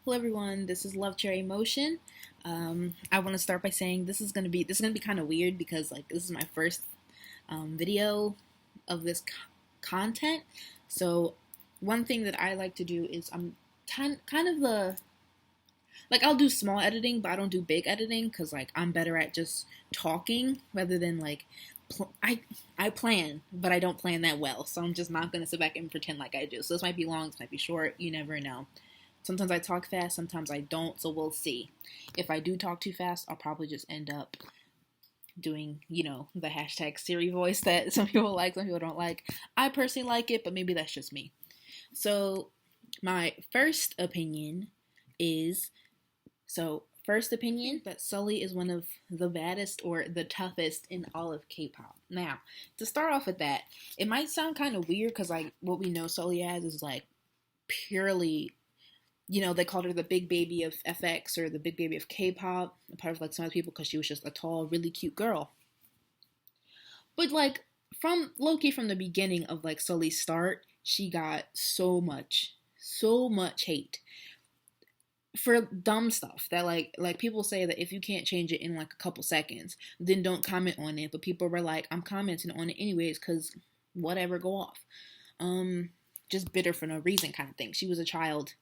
Hello everyone, this is Love Cherry Motion. I want to start by saying this is gonna be kind of weird because this is my first video of this content. So one thing that I like to do is kind of the I'll do small editing, but I don't do big editing because I'm better at just talking rather than I plan, but I don't plan that well. So I'm just not gonna sit back and pretend like I do. So this might be long, this might be short. You never know. Sometimes I talk fast, sometimes I don't, so we'll see. If I do talk too fast, I'll probably just end up doing, the hashtag Siri voice that some people like, some people don't like. I personally like it, but maybe that's just me. So, my first opinion is, that Sully is one of the baddest or the toughest in all of K-pop. Now, to start off with that, it might sound kind of weird because, what we know Sully as is, purely they called her the big baby of FX or the big baby of K-pop, a part of some other people because she was just a tall, really cute girl. But from low-key from the beginning of Sully's start, she got so much hate for dumb stuff that like people say that if you can't change it in a couple seconds, then don't comment on it. But people were like, I'm commenting on it anyways because whatever, go off. Just bitter for no reason kind of thing. She was a child.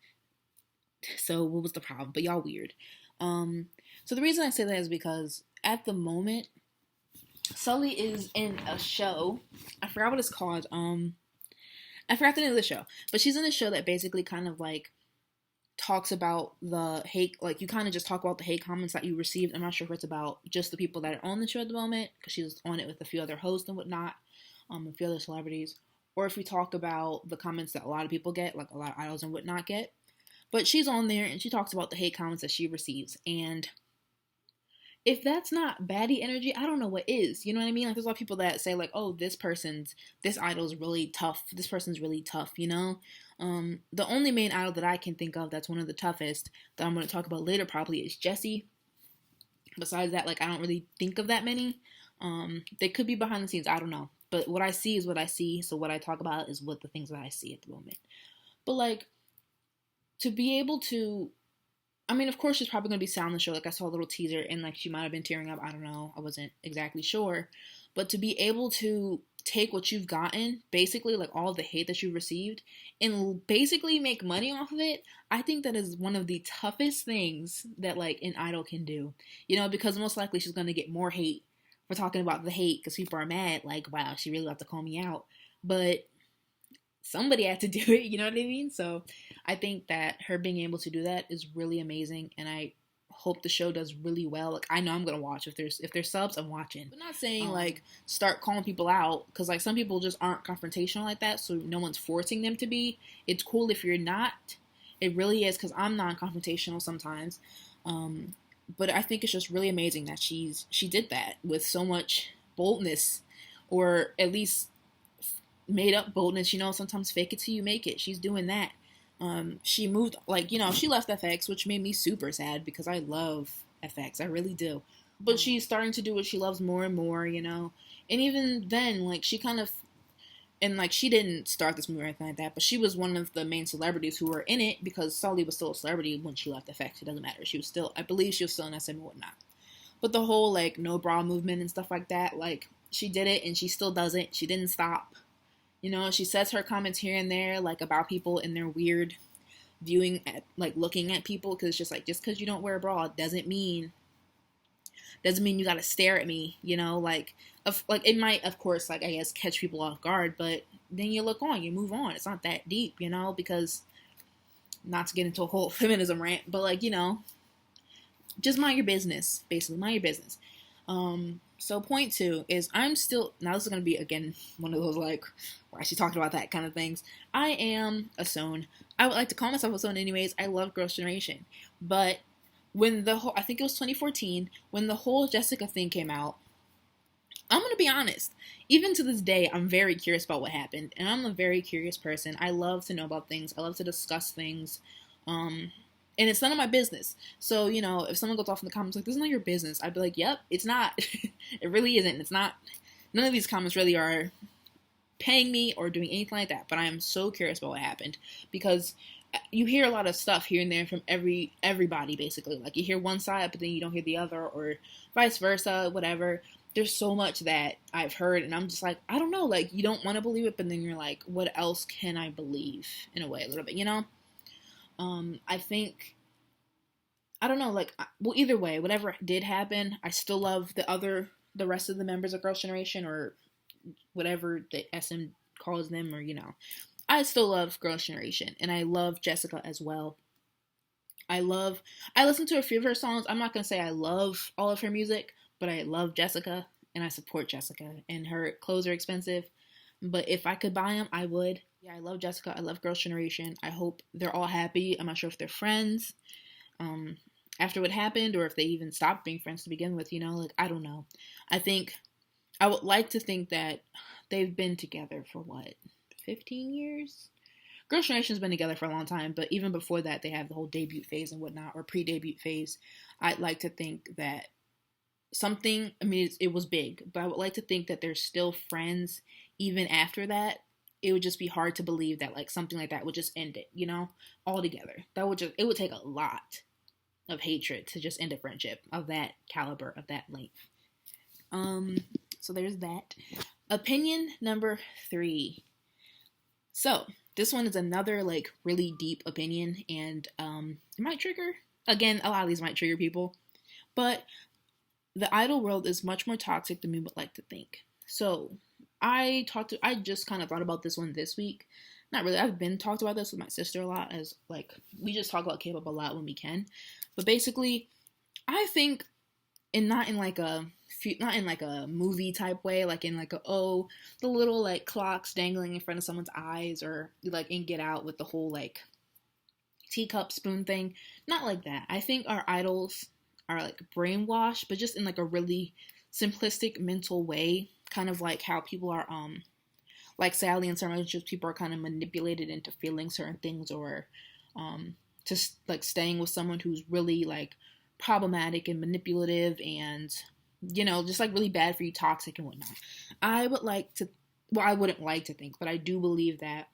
So what was the problem? But y'all weird. So the reason I say that is because at the moment, Sully is in a show. I forgot what it's called. I forgot the name of the show. But she's in a show that basically kind of talks about the hate. You kind of just talk about the hate comments that you received. I'm not sure if it's about just the people that are on the show at the moment, because she's on it with a few other hosts and whatnot, a few other celebrities. Or if we talk about the comments that a lot of people get, a lot of idols and whatnot get. But she's on there and she talks about the hate comments that she receives. And if that's not baddie energy, I don't know what is. You know what I mean? There's a lot of people that say oh, this idol's really tough. This person's really tough, The only main idol that I can think of that's one of the toughest that I'm going to talk about later probably is Jessie. Besides that, I don't really think of that many. They could be behind the scenes. I don't know. But what I see is what I see. So what I talk about is what the things that I see at the moment. But to be able to, of course she's probably going to be sad on the show. I saw a little teaser and she might have been tearing up. I don't know. I wasn't exactly sure. But to be able to take what you've gotten, basically all the hate that you've received, and basically make money off of it, I think that is one of the toughest things that an idol can do. Because most likely she's going to get more hate for talking about the hate because people are mad. Wow, she really got to call me out. But somebody had to do it, you know what I mean? So I think that her being able to do that is really amazing, and I hope the show does really well. I know I'm gonna watch. If there's subs, I'm watching. But not saying start calling people out, because some people just aren't confrontational like that, so no one's forcing them to be. It's cool if you're not. It really is, because I'm non-confrontational sometimes. But I think it's just really amazing that she did that with so much boldness, or at least made up boldness. Sometimes fake it till you make it. She's doing that. She moved, she left FX, which made me super sad because I love FX. I really do. But she's starting to do what she loves more and more, And even then, she kind of, and she didn't start this movie or anything like that, but she was one of the main celebrities who were in it because Sully was still a celebrity when she left FX. It doesn't matter. I believe she was still in SM and whatnot. But the whole, no bra movement and stuff like that, she did it and she still does it. She didn't stop. She says her comments here and there, about people and their weird viewing at, looking at people, because it's just just because you don't wear a bra doesn't mean you gotta stare at me, it might, of course, I guess, catch people off guard, but then you look on, you move on. It's not that deep, because, not to get into a whole feminism rant, but, just mind your business, basically, mind your business. So point 2 is now this is going to be, again, one of those, why she talked about that kind of things. I am a Sehun. I would like to call myself a Sehun anyways. I love Girls' Generation. But when I think it was 2014, when the whole Jessica thing came out, I'm going to be honest. Even to this day, I'm very curious about what happened. And I'm a very curious person. I love to know about things. I love to discuss things. And it's none of my business. So, if someone goes off in the comments this is not your business, I'd be like, yep, it's not. It really isn't. It's not. None of these comments really are paying me or doing anything like that. But I am so curious about what happened. Because you hear a lot of stuff here and there from everybody basically. Like you hear one side, but then you don't hear the other, or vice versa, whatever. There's so much that I've heard, and I'm just like, I don't know. Like you don't want to believe it, but then you're like, what else can I believe? In a way, a little bit, you know. I think I don't know. Like, well, either way, whatever did happen, I still love the rest of the members of Girls' Generation, or whatever the SM calls them, or I still love Girls' Generation, and I love Jessica as well. I listen to a few of her songs. I'm not gonna say I love all of her music, but I love Jessica, and I support Jessica, and her clothes are expensive, but if I could buy them, I would. Yeah, I love Jessica. I love Girls' Generation. I hope they're all happy. I'm not sure if they're friends after what happened, or if they even stopped being friends to begin with, like, I don't know. I would like to think that they've been together for 15 years? Girls' Generation's been together for a long time, but even before that, they have the whole debut phase and whatnot, or pre-debut phase. I'd like to think that it was big, but I would like to think that they're still friends even after that. It would just be hard to believe that, like, something like that would just end it, altogether. It would take a lot of hatred to just end a friendship of that caliber, of that length. So there's that. Opinion number 3. So, this one is another, like, really deep opinion, and it might trigger, again, a lot of these might trigger people, but the idol world is much more toxic than we would like to think. So, I just kind of thought about this one this week. Not really, I've been talked about this with my sister a lot, as, like, we just talk about K-pop a lot when we can, but basically, I think, not in like a movie type way, like in like the little like clocks dangling in front of someone's eyes, or like in Get Out with the whole like teacup spoon thing. Not like that. I think our idols are like brainwashed, but just in like a really simplistic mental way, kind of like how people are like sadly in some relationships, people are kind of manipulated into feeling certain things, or just like staying with someone who's really like problematic and manipulative, and just like really bad for you, toxic and whatnot. I wouldn't like to think, but I do believe that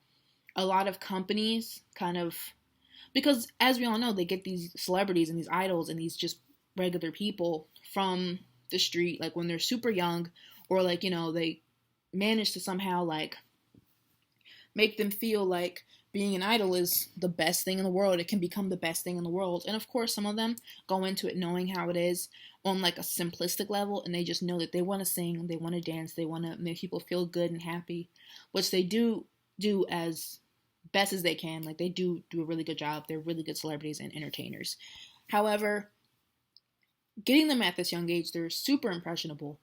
a lot of companies kind of, because as we all know, they get these celebrities and these idols and these just regular people from the street, like when they're super young, or like, they manage to somehow like make them feel like being an idol is the best thing in the world. It can become the best thing in the world. And of course, some of them go into it knowing how it is on like a simplistic level, and they just know that they want to sing, they want to dance, they want to make people feel good and happy, which they do as best as they can. Like, they do a really good job. They're really good celebrities and entertainers. However, getting them at this young age, they're super impressionable.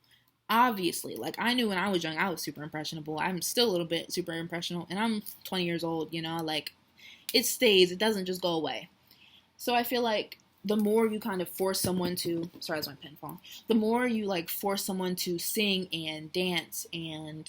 Obviously, like, I knew when I was young, I was super impressionable. I'm still a little bit super impressionable, and I'm 20 years old, like, it stays. It doesn't just go away. So I feel like the more you kind of force someone to, sorry, that's my pen falling. The more you, like, force someone to sing and dance and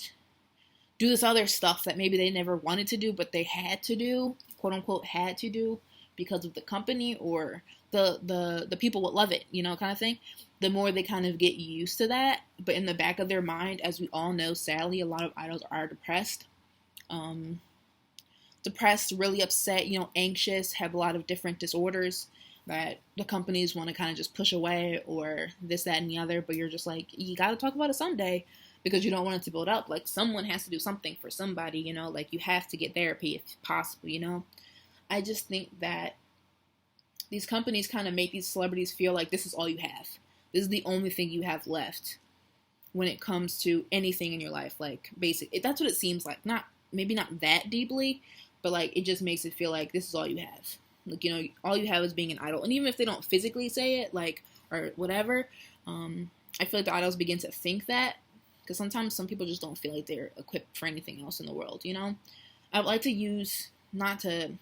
do this other stuff that maybe they never wanted to do, but they had to do, quote unquote, had to do because of the company or the people would love it, kind of thing. The more they kind of get used to that, but in the back of their mind, as we all know, sadly, a lot of idols are depressed. Depressed, really upset, anxious, have a lot of different disorders that the companies want to kind of just push away, or this, that, and the other, but you're just like, you got to talk about it someday, because you don't want it to build up. Like, someone has to do something for somebody, like, you have to get therapy if possible, I just think that these companies kind of make these celebrities feel like this is all you have. This is the only thing you have left when it comes to anything in your life. Like, that's what it seems like. Maybe not that deeply, but like, it just makes it feel like this is all you have. Like, all you have is being an idol. And even if they don't physically say it, like, or whatever, I feel like the idols begin to think that, because sometimes some people just don't feel like they're equipped for anything else in the world, I would like to use, not to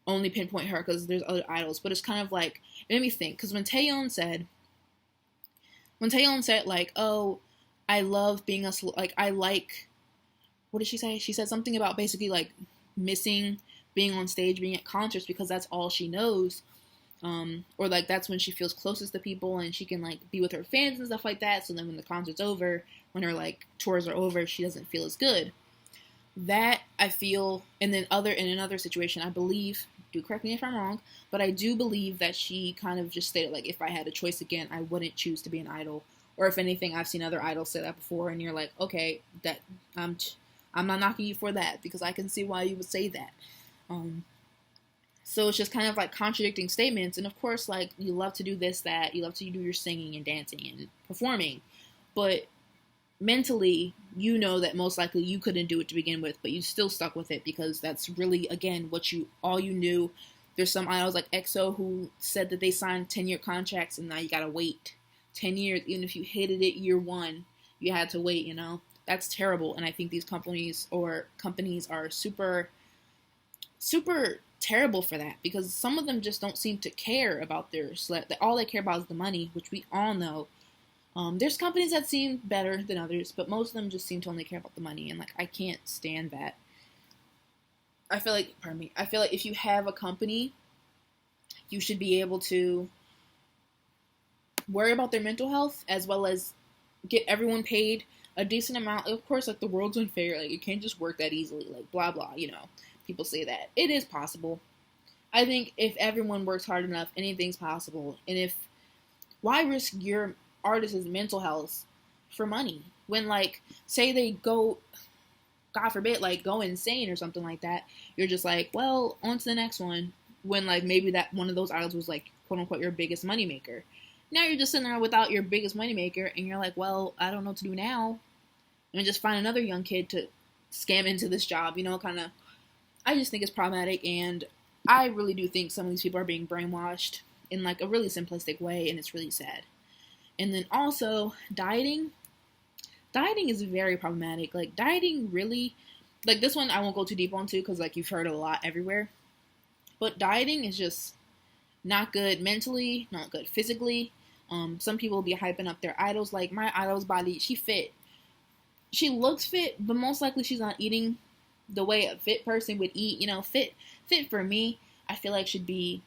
only pinpoint her because there's other idols, but it's kind of like, it made me think, because when Taeyeon said like, oh, I love being like, I like, what did she say? She said something about basically like missing being on stage, being at concerts, because that's all she knows, or like that's when she feels closest to people and she can like be with her fans and stuff like that. So then when the concert's over, when her like tours are over, she doesn't feel as good. that I feel, and then in another situation, I believe, do correct me if I'm wrong, but I do believe that she kind of just stated, like, if I had a choice again, I wouldn't choose to be an idol. Or if anything, I've seen other idols say that before, and you're like, okay, that I'm not knocking you for that, because I can see why you would say that. So it's just kind of like contradicting statements, and of course, like, you love to do this, that, you love to do your singing and dancing and performing, but mentally, you know that most likely you couldn't do it to begin with, but you still stuck with it because that's really, again, all you knew. There's some idols like EXO who said that they signed 10-year contracts, and now you gotta wait 10 years. Even if you hated it year one, you had to wait, That's terrible, and I think these companies are super, super terrible for that, because some of them just don't seem to care about all they care about is the money, which we all know. There's companies that seem better than others, but most of them just seem to only care about the money, and, like, I can't stand that. I feel like if you have a company, you should be able to worry about their mental health as well as get everyone paid a decent amount. Of course, like, the world's unfair, like, it can't just work that easily, like, blah, blah, People say that. It is possible. I think if everyone works hard enough, anything's possible, and why risk your artist's mental health for money when, like, say they go, God forbid, like, go insane or something like that, you're just like, well, on to the next one, when, like, maybe that one of those idols was, like, quote unquote your biggest moneymaker. Now you're just sitting there without your biggest moneymaker, and you're like, well, I don't know what to do now, and just find another young kid to scam into this job, kind of. I just think it's problematic, and I really do think some of these people are being brainwashed in, like, a really simplistic way, and it's really sad. And then also, dieting. Dieting is very problematic. Like, dieting really, like, this one I won't go too deep onto because, like, you've heard it a lot everywhere. But dieting is just not good mentally, not good physically. Some people will be hyping up their idols. Like, my idol's body, she fit. She looks fit, but most likely she's not eating the way a fit person would eat. Fit for me, I feel like should be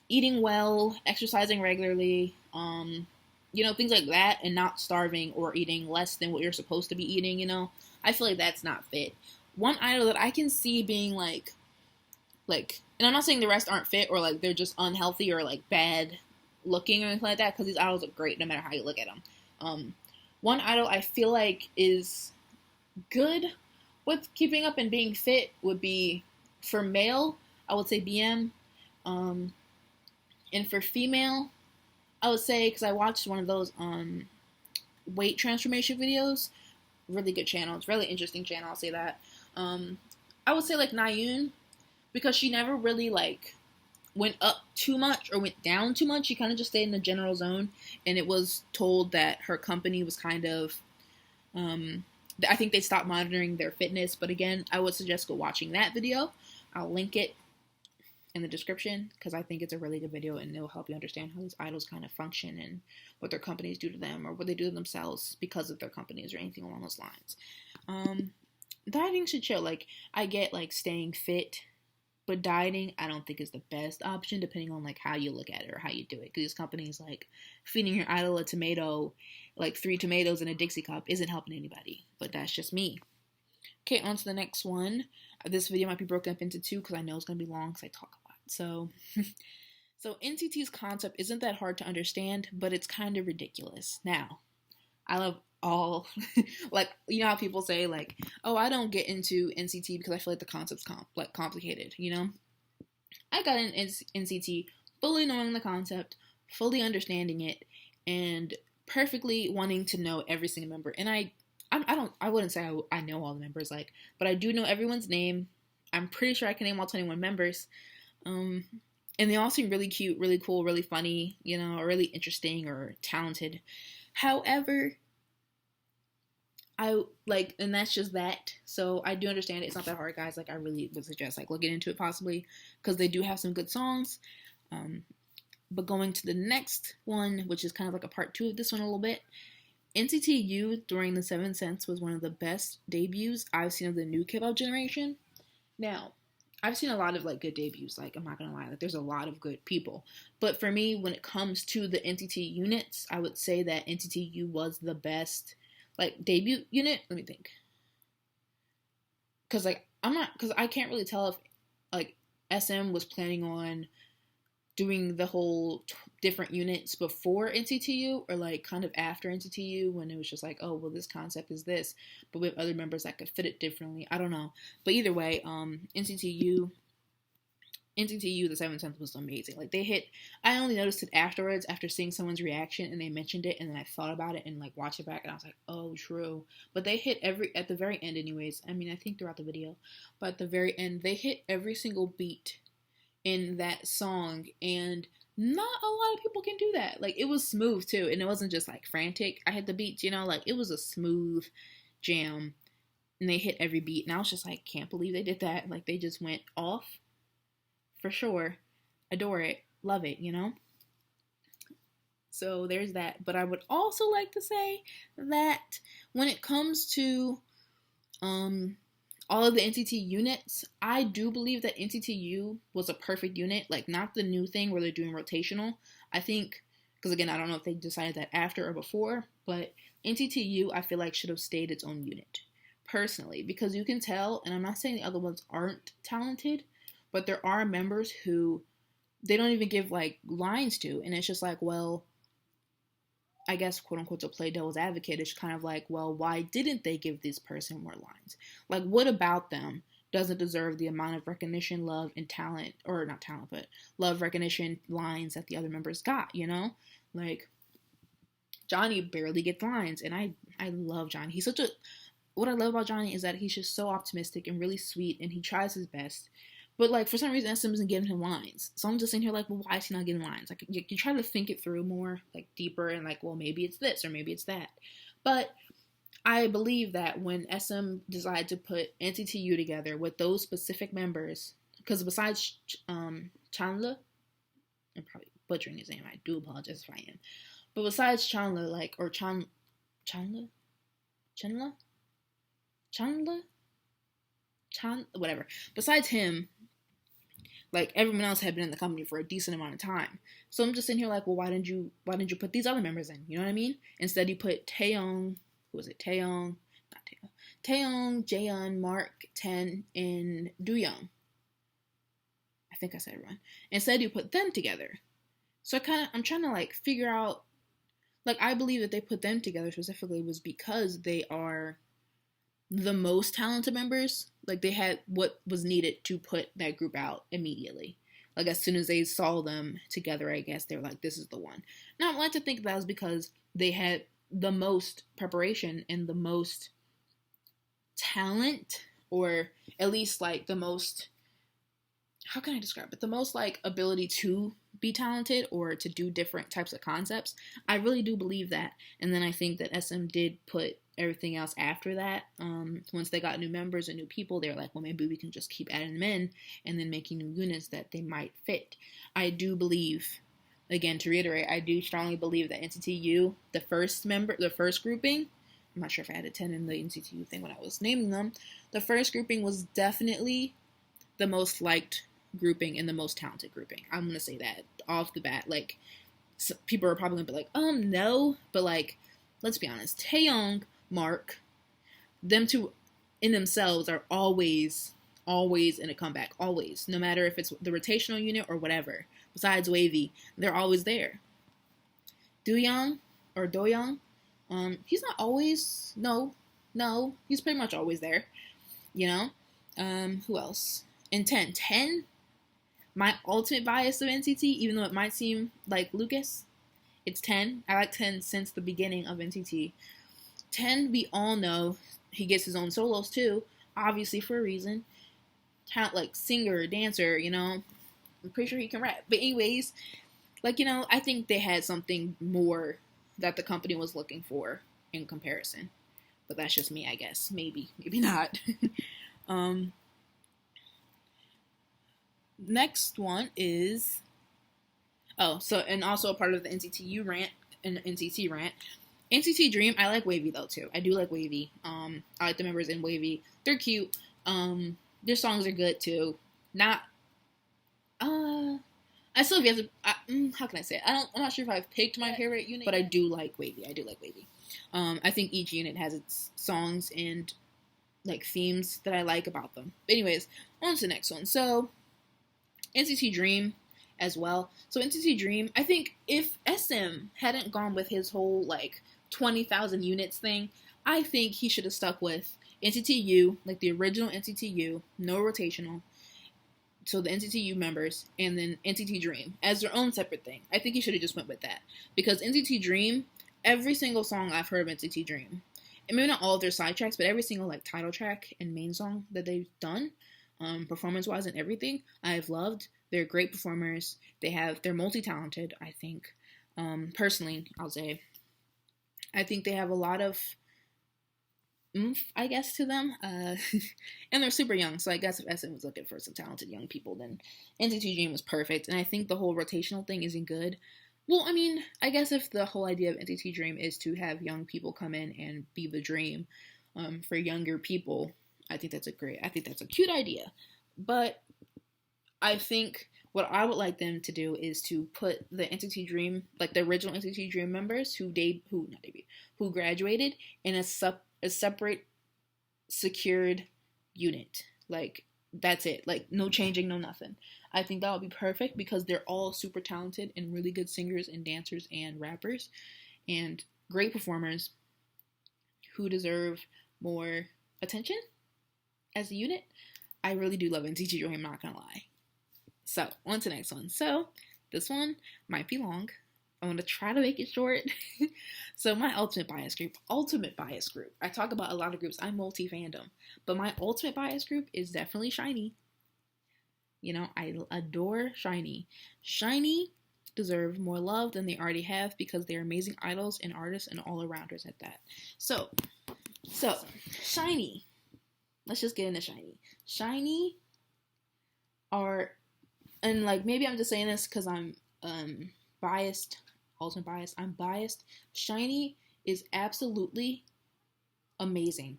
eating well, exercising regularly, things like that, and not starving or eating less than what you're supposed to be eating, I feel like that's not fit. One idol that I can see being like, and I'm not saying the rest aren't fit or, like, they're just unhealthy or, like, bad looking or anything like that, because these idols look great no matter how you look at them. One idol I feel like is good with keeping up and being fit would be, for male, I would say BM, and for female, I would say, because I watched one of those weight transformation videos, really good channel, it's a really interesting channel, I'll say that. I would say, like, Naeun, because she never really, like, went up too much or went down too much. She kind of just stayed in the general zone, and it was told that her company was kind of, I think they stopped monitoring their fitness, but again, I would suggest go watching that video. I'll link it in the description because I think it's a really good video, and it'll help you understand how these idols kind of function and what their companies do to them or what they do to themselves because of their companies or anything along those lines. Dieting should chill. Like, I get, like, staying fit, but dieting I don't think is the best option depending on, like, how you look at it or how you do it, because companies, like, feeding your idol a tomato, like 3 tomatoes in a Dixie cup, isn't helping anybody, but that's just me. Okay, on to the next one. This video might be broken up into 2 because I know it's going to be long because I talk a lot. So NCT's concept isn't that hard to understand, but it's kind of ridiculous. Now, I love all, like, you know how people say, like, oh, I don't get into NCT because I feel like the concept's complicated, I got in NCT fully knowing the concept, fully understanding it, and perfectly wanting to know every single member. And I wouldn't say I know all the members, like, but I do know everyone's name. I'm pretty sure I can name all 21 members. And they all seem really cute, really cool, really funny, or really interesting or talented. However, and that's just that. So I do understand it's not that hard, guys. Like, I really would suggest, like, looking into it possibly, because they do have some good songs. But going to the next one, which is kind of like a part 2 of this one a little bit, NCT U during the 7 Cents was one of the best debuts I've seen of the new K-pop generation. Now, I've seen a lot of, like, good debuts, like, I'm not gonna lie, like, there's a lot of good people, but for me, when it comes to the NCT units, I would say that NCT U was the best, like, debut unit. Let me think. because like because I can't really tell if like SM was planning on doing the whole different units before NCTU or like kind of after NCTU when it was just like, oh well, this concept is this, but we have other members that could fit it differently. I don't know, but either way, NCTU the 7th was amazing. Like they hit, I only noticed it afterwards after seeing someone's reaction and they mentioned it, and then I thought about it and like watched it back and I was like, oh true. But they hit at the very end anyways. I mean, I think throughout the video, but at the very end they hit every single beat in that song, and not a lot of people can do that. Like it was smooth too, and it wasn't just like frantic. I hit the beats, you know, like it was a smooth jam and they hit every beat, and I was just like, can't believe they did that. Like they just went off. For sure. Adore it. Love it, you know? So there's that. But I would also like to say that when it comes to all of the NCT units, I do believe that NCTU was a perfect unit. Like, not the new thing where they're doing rotational. I think, because again, I don't know if they decided that after or before, but NCTU, I feel like, should have stayed its own unit. Personally. Because you can tell, and I'm not saying the other ones aren't talented, but there are members who they don't even give, like, lines to. And it's just like, well, I guess, quote-unquote, to play devil's advocate, it's kind of like, well, why didn't they give this person more lines? Like, what about them doesn't deserve the amount of recognition, love, and talent, or not talent, but love, recognition, lines that the other members got, you know? Like, Johnny barely gets lines, and I love Johnny. He's such a... What I love about Johnny is that he's just so optimistic and really sweet, and he tries his best. But, like, for some reason, SM isn't giving him lines. So I'm just sitting here like, well, why is he not getting lines? Like, you try to think it through more, like, deeper, and like, well, maybe it's this, or maybe it's that. But I believe that when SM decided to put NCTU together with those specific members, because besides Chandler, I'm probably butchering his name, I do apologize if I am. But besides Chandler, like, or Chandler? Whatever. Besides him, like, everyone else had been in the company for a decent amount of time. So I'm just sitting here like, well, why didn't you put these other members in? You know what I mean? Instead you put Taeyong, Taeyong, Jaehyun, Mark, Ten, and Doyoung. I think I said it wrong. Instead you put them together. So I'm trying to, like, figure out, like, I believe that they put them together specifically was because they are the most talented members. Like, they had what was needed to put that group out immediately. Like, as soon as they saw them together, I guess they were like, this is the one. Now, I like to think that was because they had the most preparation and the most talent, or at least, like, the most, how can I describe it? The most, like, ability to be talented or to do different types of concepts. I really do believe that. And then I think that SM did put everything else after that. Once they got new members and new people, they were like, well, maybe we can just keep adding them in and then making new units that they might fit. I do believe, again, to reiterate, I do strongly believe that NCTU, the first grouping, I'm not sure if I added 10 in the NCTU thing when I was naming them, the first grouping was definitely the most liked grouping and the most talented grouping. I'm going to say that off the bat. Like, so people are probably going to be like, no, but, like, let's be honest, Taeyong, Mark, them two in themselves are always in a comeback. Always. No matter if it's the rotational unit or whatever. Besides Wavy, they're always there. Doyoung, he's not always, no, he's pretty much always there. You know? Who else? And 10, my ultimate bias of NCT, even though it might seem like Lucas, it's 10. I like 10 since the beginning of NCT. 10, we all know he gets his own solos too, obviously for a reason. Talent, like, singer, dancer, you know. I'm pretty sure he can rap. But anyways, like, you know, I think they had something more that the company was looking for in comparison. But that's just me, I guess. Maybe not. Next one is... and also a part of the NCTU rant, and NCT rant. NCT Dream, I like Wavy though too. I do like Wavy. I like the members in Wavy. They're cute. Their songs are good too. Not, I still have to. How can I say it? I'm not sure if I've picked my favorite unit, but I do like Wavy. I think each unit has its songs, and like themes that I like about them. But anyways, on to the next one. So NCT Dream as well. So NCT Dream, I think if SM hadn't gone with his whole like 20,000 units thing, I think he should have stuck with NCT U, like the original NCT U, no rotational. So the NCT U members, and then NCT Dream as their own separate thing. I think he should have just went with that, because NCT Dream, every single song I've heard of NCT Dream, and maybe not all of their side tracks, but every single like title track and main song that they've done, performance-wise and everything, I've loved. They're great performers. They're multi-talented, I think. Personally, I'll say, I think they have a lot of oomph, I guess, to them. And they're super young, so I guess if SM was looking for some talented young people, then NCT Dream was perfect. And I think the whole rotational thing isn't good. Well, I mean, I guess if the whole idea of NCT Dream is to have young people come in and be the dream for younger people, I think that's a cute idea. But I think what I would like them to do is to put the NCT Dream, like the original NCT Dream members who graduated, in a separate, secured unit. Like, that's it. Like, no changing, no nothing. I think that would be perfect, because they're all super talented and really good singers and dancers and rappers and great performers who deserve more attention as a unit. I really do love NCT Dream, I'm not gonna lie. So, on to the next one. So, this one might be long. I'm going to try to make it short. So, my ultimate bias group. I talk about a lot of groups. I'm multi-fandom. But my ultimate bias group is definitely SHINee. You know, I adore SHINee. SHINee deserve more love than they already have, because they're amazing idols and artists and all-arounders at that. So, SHINee. Let's just get into SHINee. SHINee are... And, like, maybe I'm just saying this because I'm biased, ultimate biased. I'm biased. SHINee is absolutely amazing.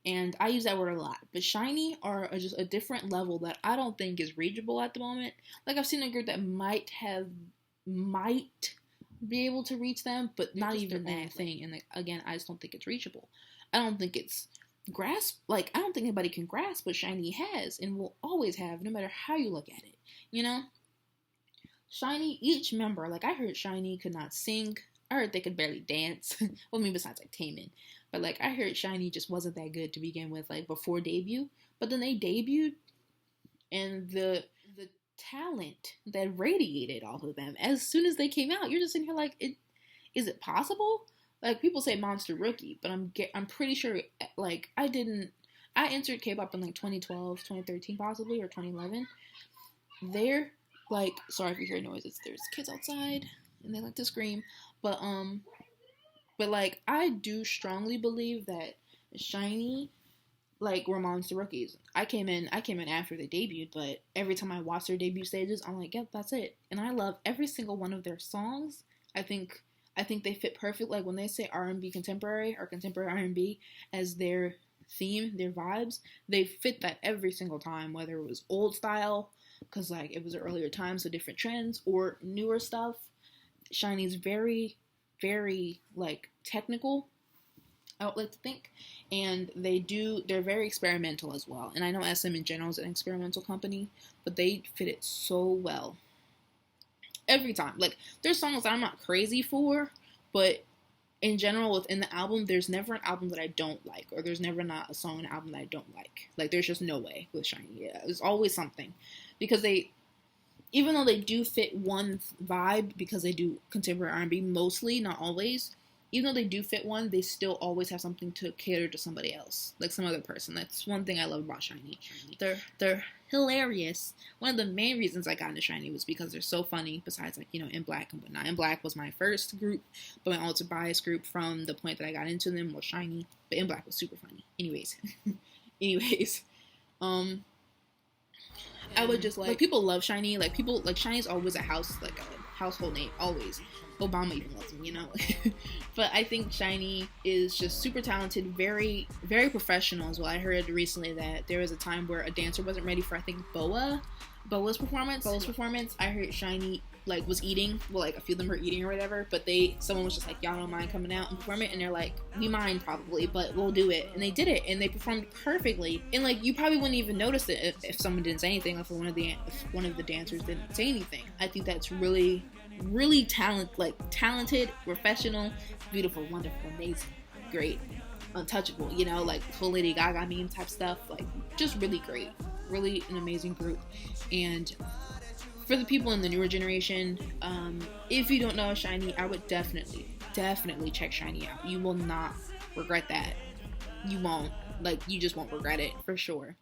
And I use that word a lot. But SHINee are just a different level that I don't think is reachable at the moment. Like, I've seen a group that might be able to reach them, but not even that thing. And, like, again, I just don't think it's reachable. I don't think it's I don't think anybody can grasp what SHINee has and will always have, no matter how you look at it. You know? SHINee, each member, like, I heard SHINee could not sing. I heard they could barely dance. Well, I mean, besides, like, Taemin. But, like, I heard SHINee just wasn't that good to begin with, like, before debut. But then they debuted, and the talent that radiated off of them, as soon as they came out, you're just sitting here like, is it possible? Like, people say Monster Rookie, but I'm pretty sure, like, I entered K-pop in, like, 2012, 2013 possibly, or 2011. They're, like, sorry if you hear noises, there's kids outside, and they like to scream, but, like, I do strongly believe that SHINee, like, were Monster Rookies. I came in after they debuted, but every time I watch their debut stages, I'm like, yep, that's it. And I love every single one of their songs. I think they fit perfect. Like, when they say R&B contemporary or contemporary R&B as their theme, their vibes, they fit that every single time, whether it was old style, because, like, it was an earlier time, so different trends, or newer stuff. SHINee's very, very, like, technical, I would like to think, and they're very experimental as well. And I know SM in general is an experimental company, but they fit it so well. Every time. Like, there's songs that I'm not crazy for, but in general, within the album, there's never an album that I don't like, or there's never not a song in an album that I don't like. Like, there's just no way with SHINee. Yeah, there's always something. Because even though they do fit one vibe, because they do contemporary R&B mostly, not always, even though they do fit one, they still always have something to cater to somebody else, like some other person. That's one thing I love about SHINee. They're hilarious. One of the main reasons I got into SHINee was because they're so funny, besides, like, you know, In Black and whatnot. In Black was my first group, but my ultimate bias group from the point that I got into them was SHINee, but In Black was super funny. Anyways, I would just, like, people love SHINee. Like, people, like, SHINee's always a household name, always. Obama even loves him, you know. But I think SHINee is just super talented, very, very professional as well. I heard recently that there was a time where a dancer wasn't ready for, I think, BoA, Bola's performance, I heard SHINee like was eating, well, like a few of them were eating or whatever, but someone was just like, y'all don't mind coming out and perform it, and they're like, we mind probably, but we'll do it, and they did it, and they performed perfectly, and like you probably wouldn't even notice it if someone didn't say anything, if one of the dancers didn't say anything. I think that's really talented, professional, beautiful, wonderful, amazing, great, untouchable, you know, like full Lady Gaga meme type stuff, like just really great, really an amazing group. And for the people in the newer generation, if you don't know SHINee, I would definitely check SHINee out. You will not regret that. You won't. Like, you just won't regret it, for sure.